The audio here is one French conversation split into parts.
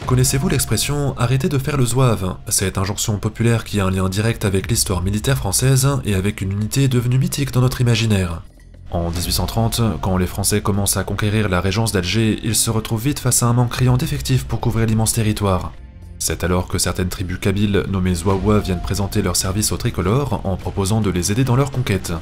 Connaissez-vous l'expression « arrêtez de faire le zouave » ? Cette injonction populaire qui a un lien direct avec l'histoire militaire française et avec une unité devenue mythique dans notre imaginaire. En 1830, quand les Français commencent à conquérir la régence d'Alger, ils se retrouvent vite face à un manque criant d'effectifs pour couvrir l'immense territoire. C'est alors que certaines tribus kabyles nommées Zouaoua viennent présenter leurs services aux tricolores en proposant de les aider dans leur conquête.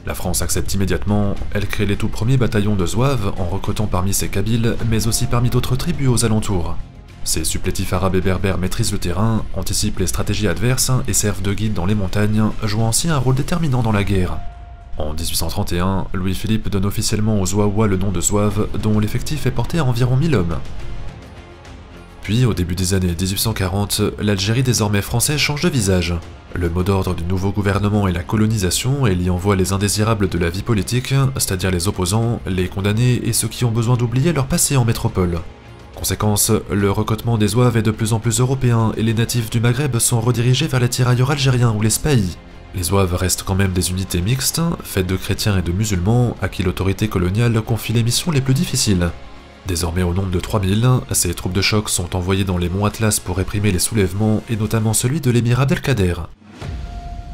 La France accepte immédiatement, elle crée les tout premiers bataillons de zouaves en recrutant parmi ces kabyles, mais aussi parmi d'autres tribus aux alentours. Ces supplétifs arabes et berbères maîtrisent le terrain, anticipent les stratégies adverses et servent de guide dans les montagnes, jouant ainsi un rôle déterminant dans la guerre. En 1831, Louis-Philippe donne officiellement aux Zouaoua le nom de zouaves, dont l'effectif est porté à environ 1000 hommes. Puis, au début des années 1840, l'Algérie désormais française change de visage. Le mot d'ordre du nouveau gouvernement est la colonisation et y envoie les indésirables de la vie politique, c'est-à-dire les opposants, les condamnés et ceux qui ont besoin d'oublier leur passé en métropole. Conséquence, le recrutement des zouaves est de plus en plus européen et les natifs du Maghreb sont redirigés vers les tirailleurs algériens ou les spahis. Les zouaves restent quand même des unités mixtes, faites de chrétiens et de musulmans, à qui l'autorité coloniale confie les missions les plus difficiles. Désormais au nombre de 3000, ces troupes de choc sont envoyées dans les monts Atlas pour réprimer les soulèvements et notamment celui de l'émir Abdelkader.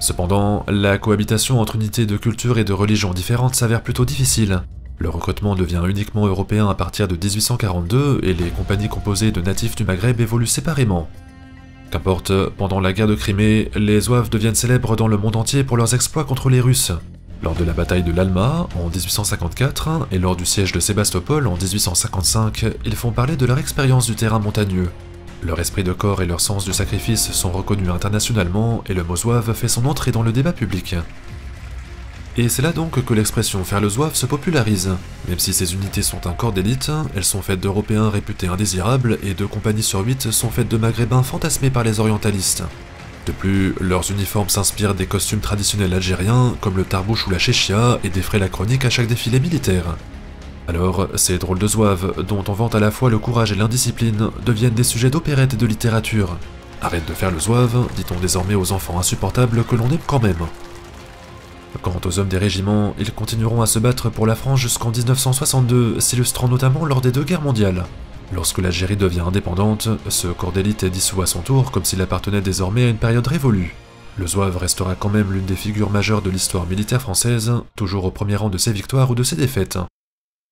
Cependant, la cohabitation entre unités de culture et de religions différentes s'avère plutôt difficile. Le recrutement devient uniquement européen à partir de 1842 et les compagnies composées de natifs du Maghreb évoluent séparément. Qu'importe, pendant la guerre de Crimée, les zouaves deviennent célèbres dans le monde entier pour leurs exploits contre les Russes. Lors de la bataille de l'Alma en 1854 et lors du siège de Sébastopol en 1855, ils font parler de leur expérience du terrain montagneux. Leur esprit de corps et leur sens du sacrifice sont reconnus internationalement et le mot zouave fait son entrée dans le débat public. Et c'est là donc que l'expression « faire le zouave » se popularise. Même si ces unités sont un corps d'élite, elles sont faites d'Européens réputés indésirables et 2 compagnies sur 8 sont faites de Maghrébins fantasmés par les orientalistes. De plus, leurs uniformes s'inspirent des costumes traditionnels algériens, comme le tarbouch ou la chéchia, et des frais lacroniques à chaque défilé militaire. Alors, ces drôles de zouaves, dont on vante à la fois le courage et l'indiscipline, deviennent des sujets d'opérette et de littérature. Arrête de faire le zouave, dit-on désormais aux enfants insupportables que l'on aime quand même. Quant aux hommes des régiments, ils continueront à se battre pour la France jusqu'en 1962, s'illustrant notamment lors des 2 guerres mondiales. Lorsque l'Algérie devient indépendante, ce corps d'élite est dissous à son tour comme s'il appartenait désormais à une période révolue. Le zouave restera quand même l'une des figures majeures de l'histoire militaire française, toujours au premier rang de ses victoires ou de ses défaites.